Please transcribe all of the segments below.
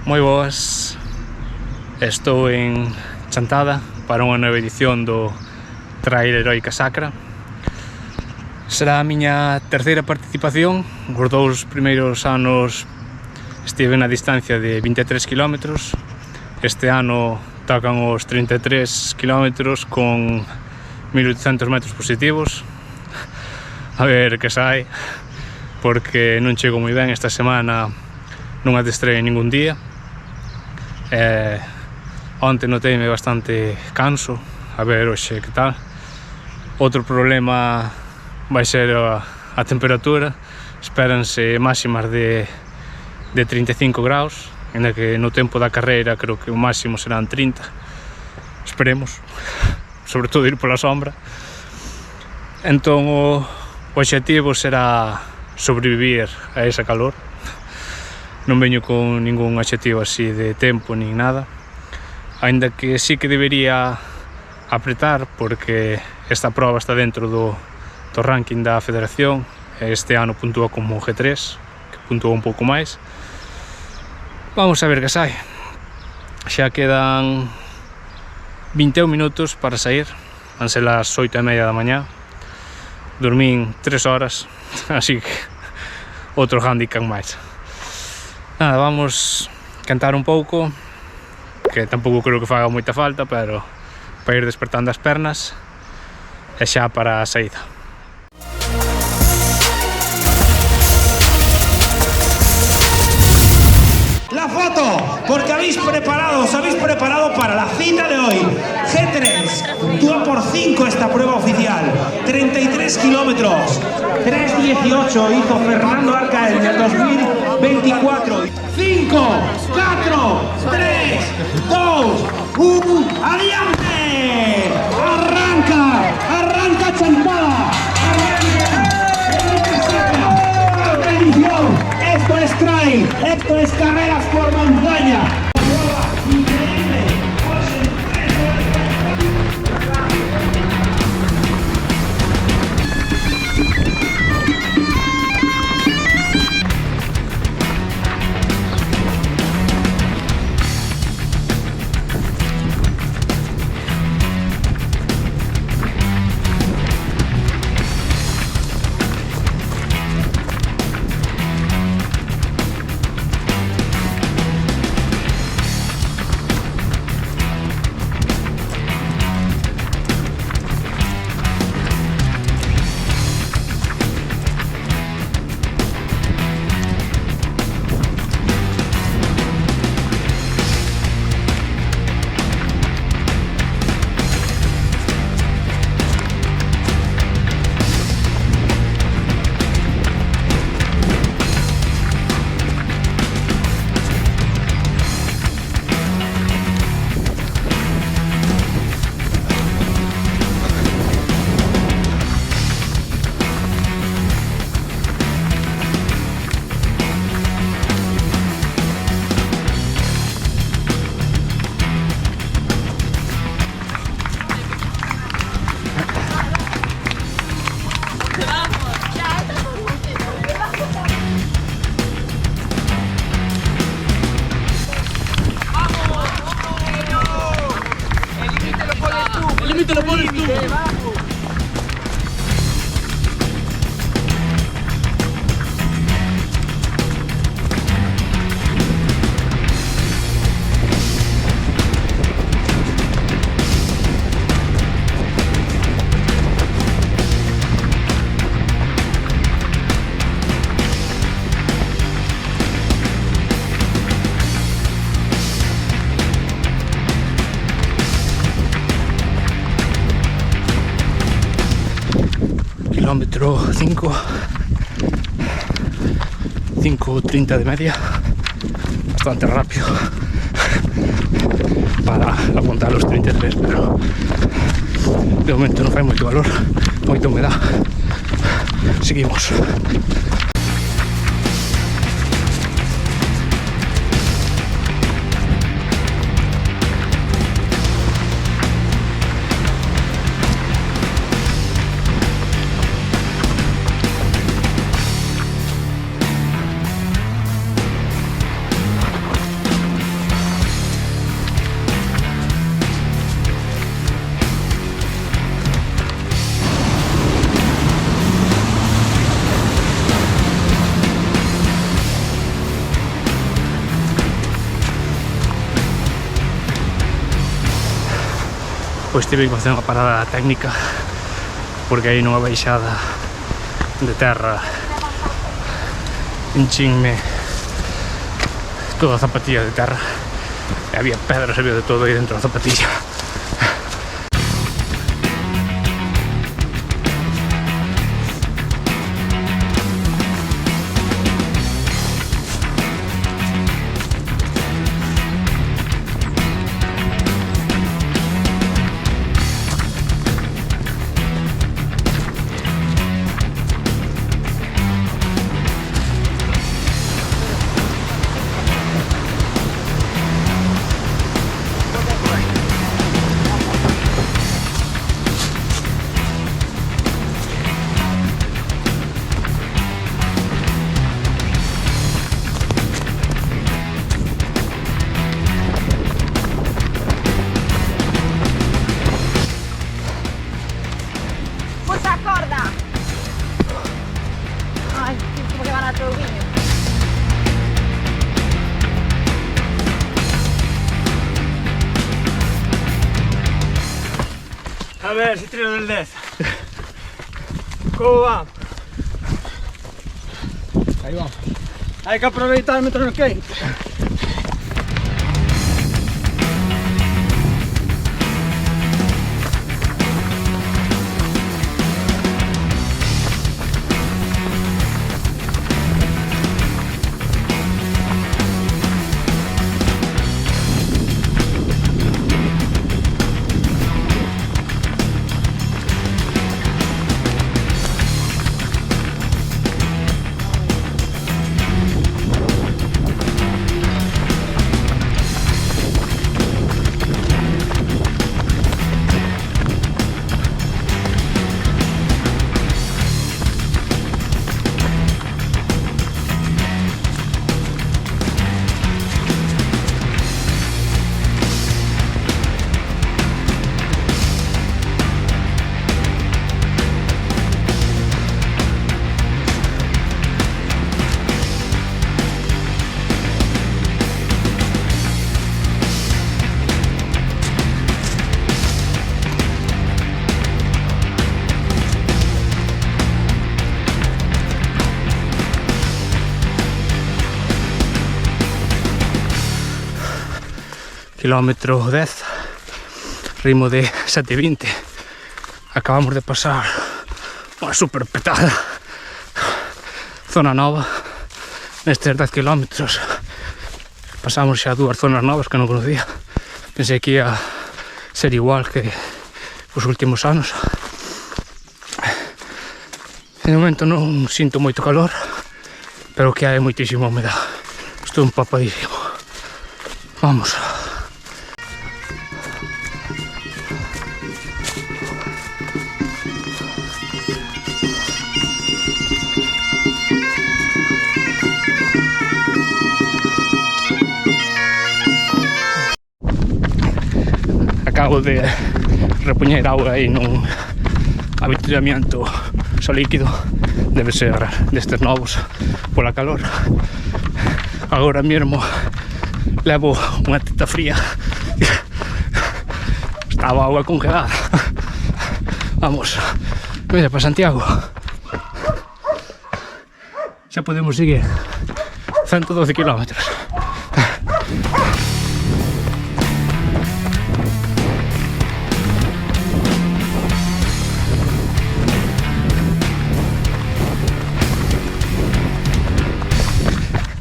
Moi boas, estou en Chantada para unha nova edición do Trail Heroica Sacra. Será a miña terceira participación. Os dous primeiros anos estive na distancia de 23 km. Este ano tocan os 33 km con 1800 metros positivos. A ver que sai, porque non chego moi ben esta semana, non adestrei ningún día. Onte noteime bastante canso, a ver hoxe que tal. Outro problema vai ser a temperatura. Espéranse máximas de 35 graus, ainda que no tempo da carreira creo que o máximo serán 30. Esperemos, sobre todo ir pola sombra. Entón o obxectivo será sobrevivir a esa calor. Non veño con ningún obxectivo así de tempo nin nada, aínda que sí que debería apretar, porque esta proba está dentro do ranking da federación. Este ano puntúa como G3, que puntúa un pouco máis. Vamos a ver que sai. Xa quedan 21 minutos para sair, van ser as 8:30 da mañá. Dormín 3 horas, así que outro handicap máis. Nada, vamos cantar un pouco, que tampouco creo que faga moita falta, pero para ir despertando as pernas e xa para a saída. La foto, porque os habéis preparado para la cita de hoy. G3, puntúa por 5 esta prueba oficial, 33 kilómetros, 3:18 hizo Fernando Arca en el 2024. 5, 4, 3, 2, 1, ¡adiante! Arranca Chantada, esto es trail, esto es carreras por montaña. Te lo pones tú. Kilómetro 5, 5:30 de media, bastante rápido para aguantar los 33, pero de momento non fai moito calor, moita humedad. Seguimos. pois tive que facer unha parada técnica porque aí nunha baixada de terra enchinme toda a zapatilla de terra e había pedras, había de todo aí dentro da zapatilla. Mucha corda! Ay, como que van a todo bien. A ver si tiro del 10. ¿Cómo va? Ahí vamos. Hay que aprovechar mientras nos quede. Kilómetro 10, ritmo de 7:20. Acabamos de pasar unha super petada zona nova. Nestes 10 kilómetros pasamos xa 2 zonas novas que non conocía. Pensei que ia ser igual que os últimos anos. De momento non sinto moito calor, pero que hai moitísima humedad. Estou empapadísimo. Vamos. Acabo de repoñer auga aí nun avituallamiento só líquido, debe ser destes novos pola calor. Agora mesmo levo unha teta fría, estaba a auga congelada. Vamos, mira para Santiago, xa podemos seguir 112 kilómetros.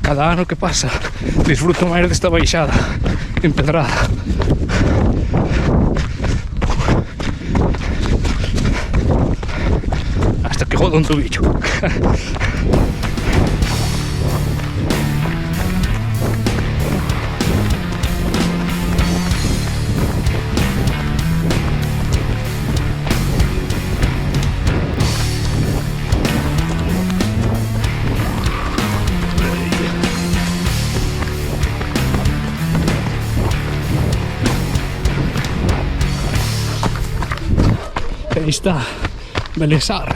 Cada ano que pasa disfruto máis desta baixada empedrada. Hasta que joda un tobillo. Aí está Belesar,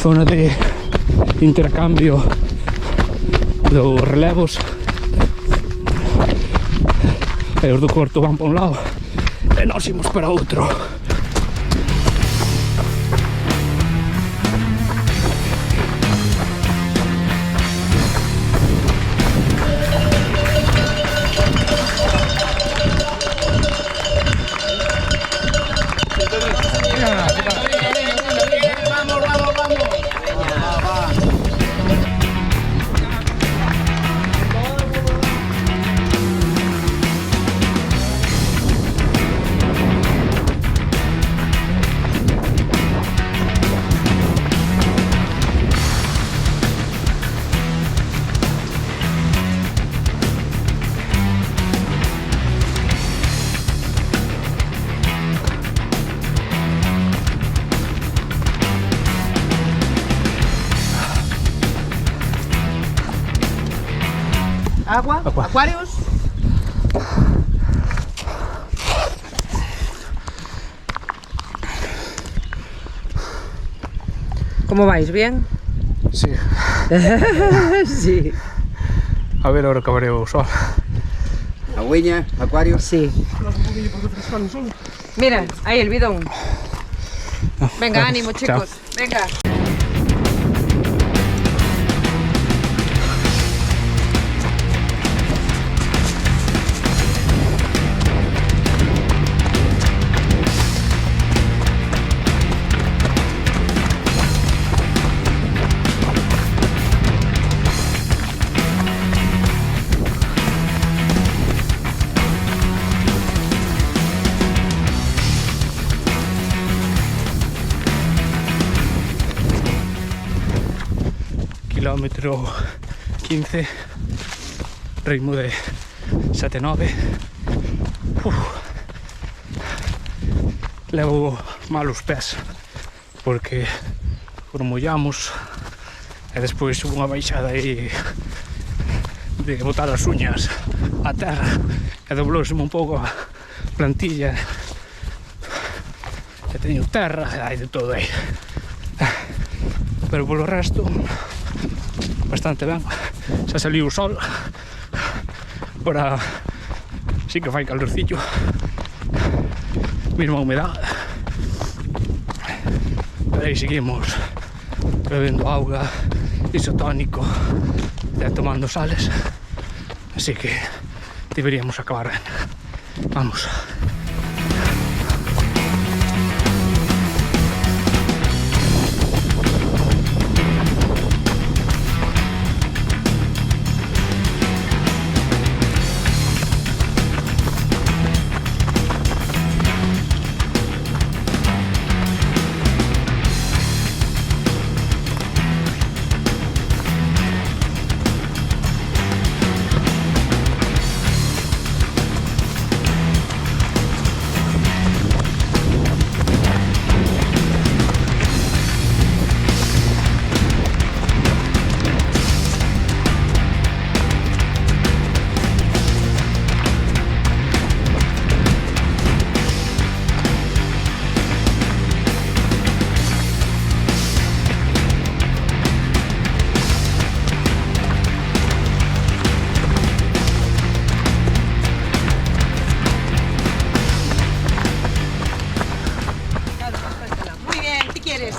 zona de intercambio dos relevos. E os do corto van para un lado e nós imos para outro. Agua, acuarios. ¿Cómo vais? ¿Bien? Sí. Sí. A ver ahora que abre o sol. Agüeña, acuarios. Sí. Mira, ahí el bidón. Venga, ánimo, Chao. chicos. Venga. Kilómetro 15, ritmo de 7-9. Levo mal os pés porque formollamos e despois hubo unha baixada aí de botar as uñas a terra e doblouseme un pouco a plantilla e teño terra e hai de todo aí, pero polo resto bastante ben. Xa saliu o sol, ahora sí que fai calorcillo, mesma humedade, pero aí seguimos bebendo auga, isotónico e tomando sales, así que deberíamos acabar ben. Vamos.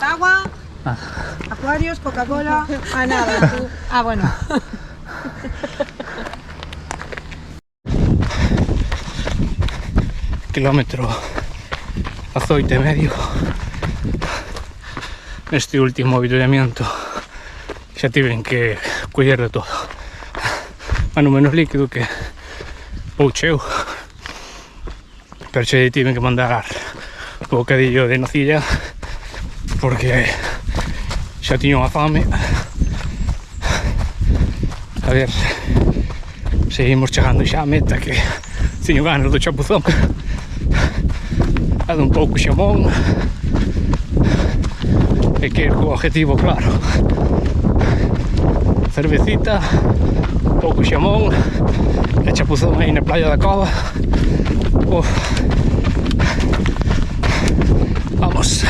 Agua, acuarios, Coca-Cola, nada. Bueno. Kilómetro 18,5. Neste último avituallamiento xa tiven que coller de todo. Bueno, menos líquido que ou cheo, pero xa tiven que mandar o bocadillo de nocilla porque xa tiño unha fame. A ver, seguimos chegando xa a meta, que teño ganas do chapuzón e dun pouco xamón, e que ir co objetivo claro: cervecita, un pouco xamón e chapuzón aí na playa da Cova. Vamos.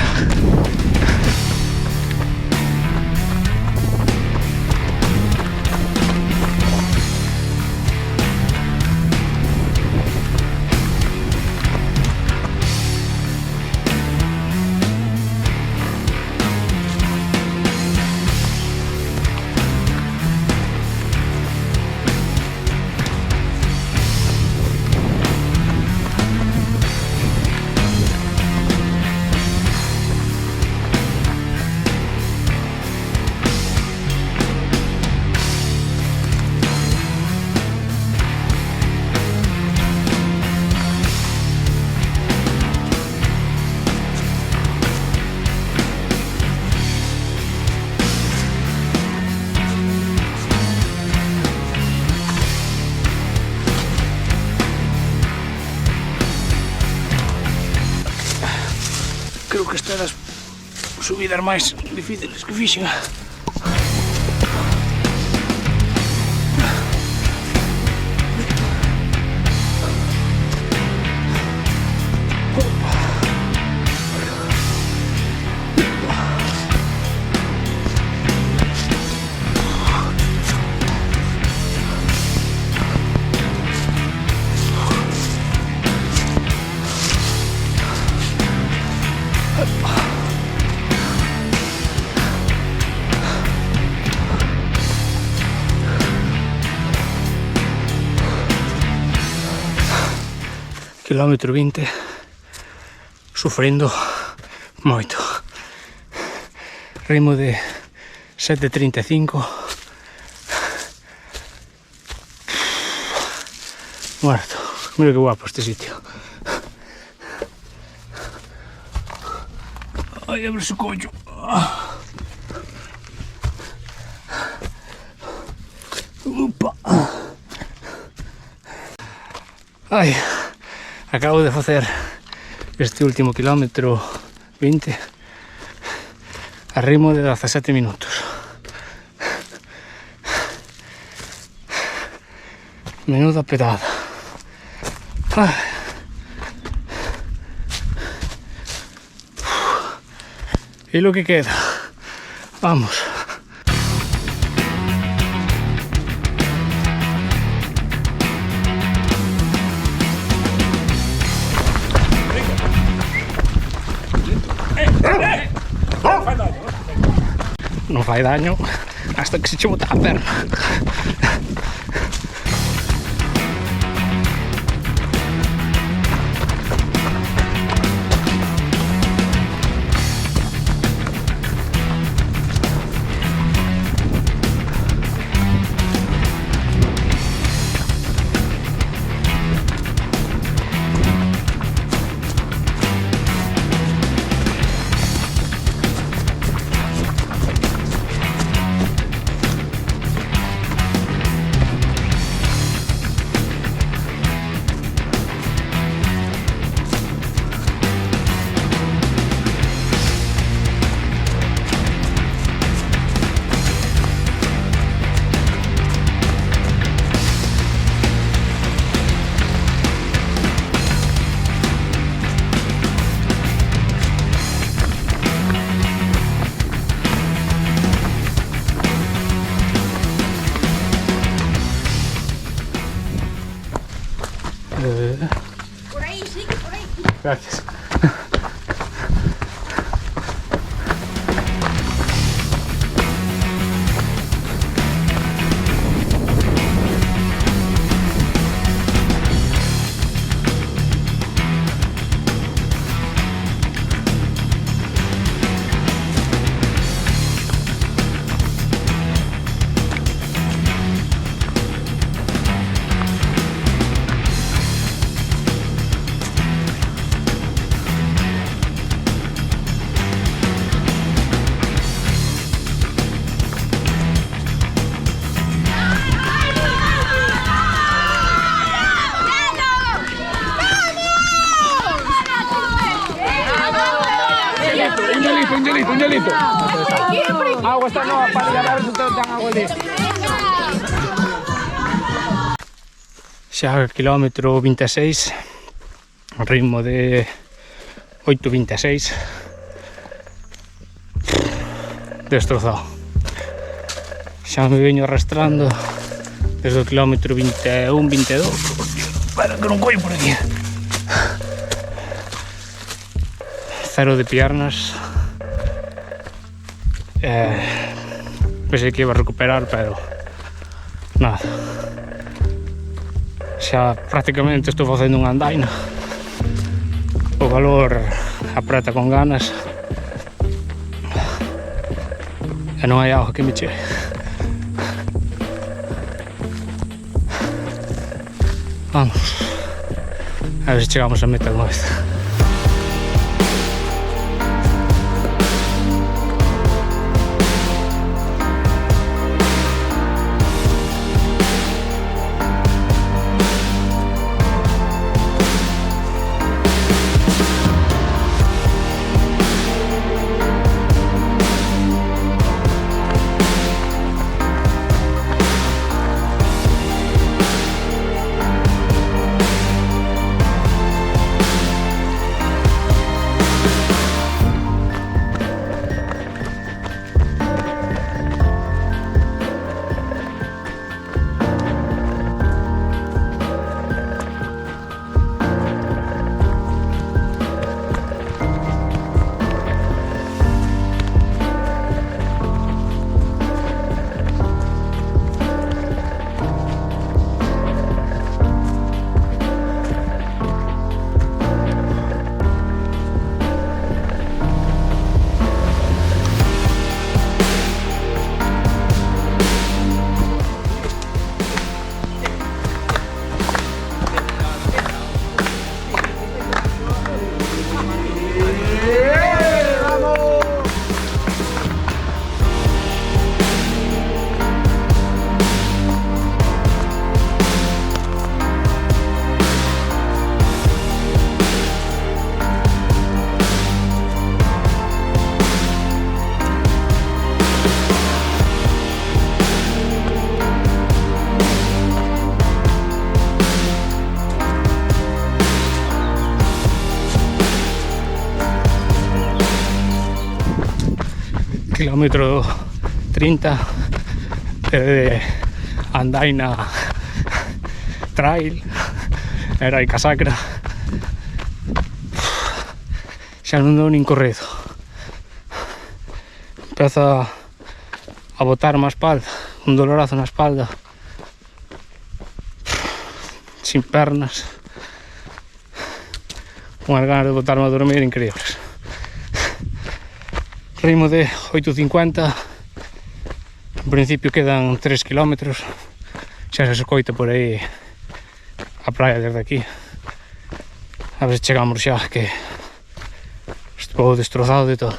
creo que esta é das subidas máis difíciles que fixen. Kilómetro 20, sufrindo moito. Ritmo de 7:35. Muerto. Mira que guapo este sitio. Ai, abre su collo. Upa. Ai. Acabo de facer este último kilómetro 20 a ritmo de 17 minutos. Menuda pedada. Y lo que queda. Vamos. Non fai daño hasta que se che bota a perna. Por ahí, sí, por ahí. Gracias. Un hielito. Agua está nueva para llegar a ver si ustedes dan agua de. Xa kilómetro 26, ritmo de 8:26. Destrozado. Xa me veño arrastrando desde o kilómetro 21-22. Espera que non coño por aquí. Cero de piernas. Pensei que iba a recuperar, pero nada. Xa prácticamente estou facendo unha andaina. O calor apreta con ganas e non hai auga que me chegue. Vamos a ver se chegamos a meta unha vez. kilómetro 30 de Andaina Trail Heroica Sacra. Xa non dou nin corrido, empeza a botar má espalda, un dolorazo na espalda, sin pernas, unhas ganas de botarme a dormir increíbles. Ritmo de 8:50, en principio quedan 3 km, xa se escoita por aí a praia desde aquí. A ver se chegamos xa, que estou destrozado de todo.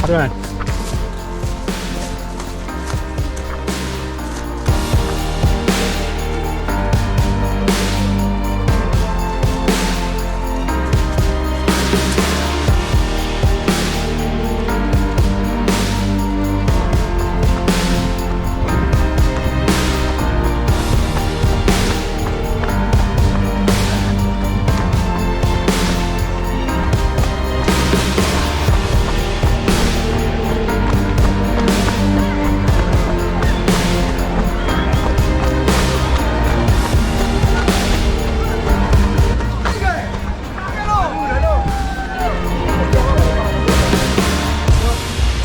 Ben.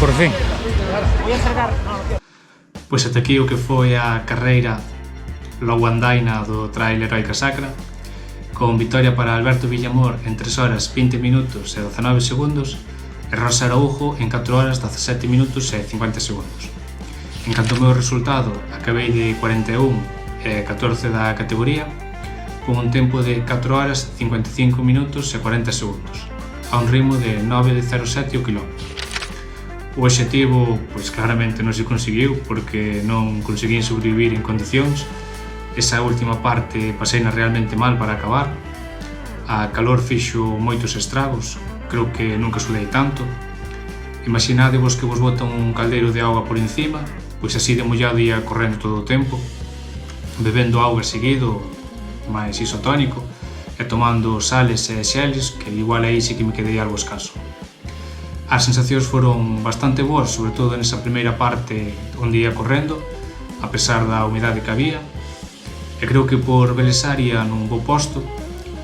Por fin. Pois ata aquí o que foi a carreira logo andaina do Trail Heroica Sacra, con vitoria para Alberto Villamor en 3 horas 20 minutos e 19 segundos e Rosa Araujo en 4 horas 17 minutos e 50 segundos. En canto ao meu resultado, acabei de 41 e 14 da categoría, con un tempo de 4 horas 55 minutos e 40 segundos, a un ritmo de 9:07 o quilómetro. O obxectivo, pois claramente non se conseguiu porque non conseguín sobrevivir en condicións. Esa última parte paseina realmente mal para acabar. A calor fixo moitos estragos, creo que nunca sudei tanto. Imaginadevos que vos botan un caldeiro de auga por encima, pois así de mollado ia correndo todo o tempo, bebendo auga seguido, máis isotónico, e tomando sales e xeles, que igual aí sí que me quedei algo escaso. As sensacións foron bastante boas, sobre todo nesa primeira parte onde ia correndo, a pesar da humidade que había, e creo que por Belesar ia nun bo posto,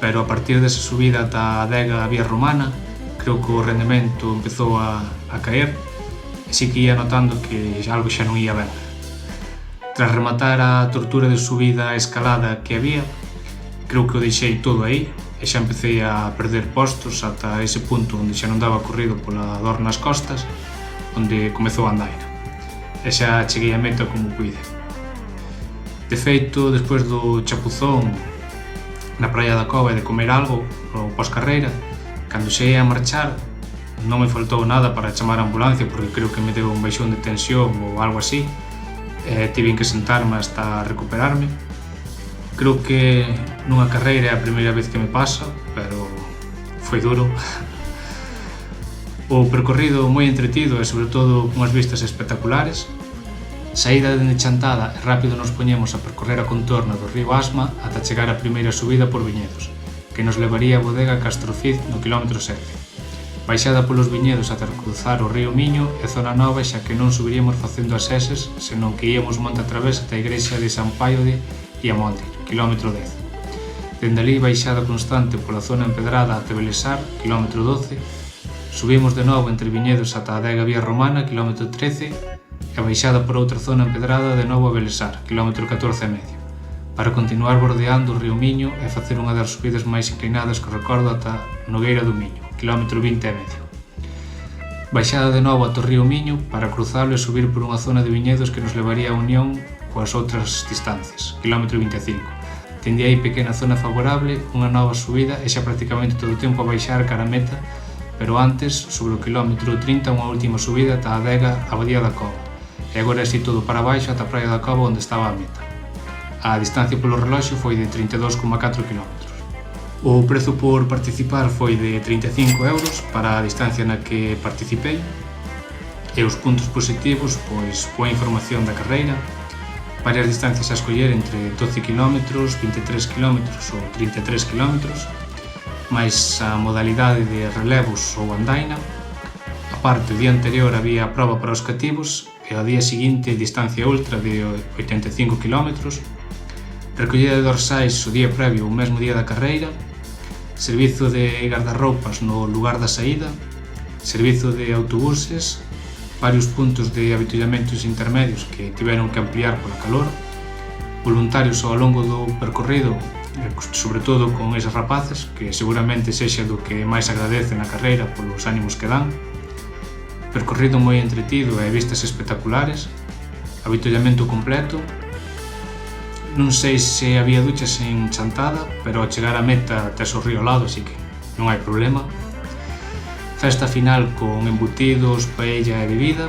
pero a partir desa subida ata a adega Vía Romana, creo que o rendemento empezou a caer, e sí que ia notando que algo xa non ia ben. Tras rematar a tortura de subida e escalada que había, creo que o deixei todo aí, e xa empecé a perder postos ata ese punto onde xa non daba corrido pola dor nas costas, onde comezou a andaina, e xa cheguei a meta como puide. De feito, despois do chapuzón na praia da Cova e de comer algo pós-carreira, cando cheguei a marchar non me faltou nada para chamar a ambulancia porque creo que me deu un baixón de tensión ou algo así, e tive que sentarme hasta recuperarme. Creo que nunha carreira é a primeira vez que me pasa, pero foi duro. O percorrido moi entretido e sobre todo unhas vistas espectaculares. Saída dende Chantada e rápido nos poñemos a percorrer a contorna do río Asma ata chegar á primeira subida por viñedos, que nos levaría a bodega Castrofiz no quilómetro 7. Baixada polos viñedos ata cruzar o río Miño e zona nova, xa que non subiríamos facendo as eses, senón que íamos monte a través ata a igrexa de San Paio de Iamonte, quilómetro 10. Dende ali, baixada constante pola zona empedrada ata Belesar, kilómetro 12, subimos de novo entre viñedos ata a adega Vía Romana, kilómetro 13, e baixada por outra zona empedrada de novo a Belesar, kilómetro 14 e medio, para continuar bordeando o río Miño e facer unha das subidas máis inclinadas que recordo ata Nogueira do Miño, kilómetro 20 e medio. Baixada de novo ata o río Miño para cruzalo e subir por unha zona de viñedos que nos levaría a Unión coas outras distancias, kilómetro 25. Tende aí pequena zona favorable, unha nova subida e xa prácticamente todo o tempo a baixar cara a meta, pero antes, sobre o kilómetro 30, unha última subida ata a adega Abadía da Cova, e agora así todo para baixo ata a Praia da Cova onde estaba a meta. A distancia polo reloxo foi de 32,4 km. O prezo por participar foi de 35 euros para a distancia na que participei, e os puntos positivos, pois, boa información da carreira, varias distancias a escoller entre 12 km, 23 km ou 33 km, máis a modalidade de relevos ou andaina. A parte, o día anterior había a proba para os cativos e ao día seguinte distancia ultra de 85 km, recollida de dorsais o día previo ou mesmo día da carreira, servizo de gardarroupas no lugar da saída, servizo de autobuses, varios puntos de avituallamentos intermedios que tiveron que ampliar pola calor, voluntarios ao longo do percorrido, sobre todo con eses rapaces, que seguramente sexa do que máis agradece na carreira polos ánimos que dan, percorrido moi entretido e vistas espectaculares, avituallamento completo. Non sei se había duchas en Chantada, pero ao chegar á meta tes o río ao lado, así que non hai problema. Festa final con embutidos, paella e bebida,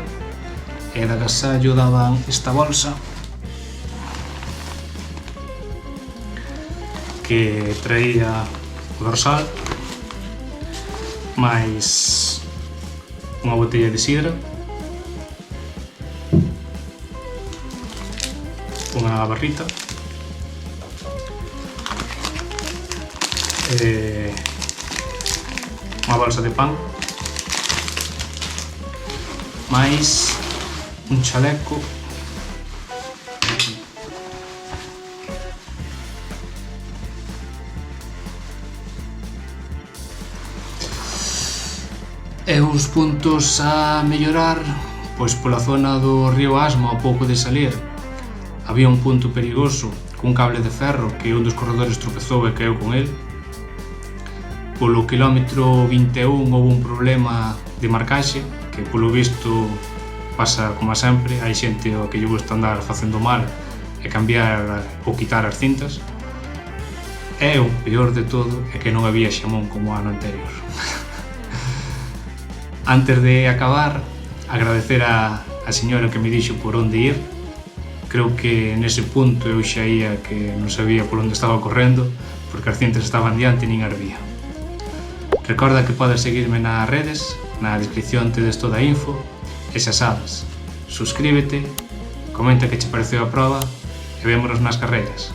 e de agasallo daban esta bolsa que traía o dorsal, máis unha botella de sidra, unha barrita, unha bolsa de pan, máis un chaleco e os puntos a mellorar, pois pola zona do río Asmo, a pouco de salir, había un punto perigoso cun cable de ferro que un dos corredores tropezou e caeu con el. Polo kilómetro 21 houve un problema de marcaxe, que polo visto pasa como sempre, hai xente que lle gusta andar facendo mal e cambiar ou quitar as cintas, e o peor de todo é que non había xamón como o ano anterior. Antes de acabar, agradecer a señora que me dixo por onde ir. Creo que nese punto eu xa ia que non sabía por onde estaba correndo, porque as cintas estaban diante e nin as vía. Recorda que podes seguirme nas redes, na descripción tedes toda a info, e xa sabes, suscríbete, comenta que che pareceu a proba e vémonos nas carreiras.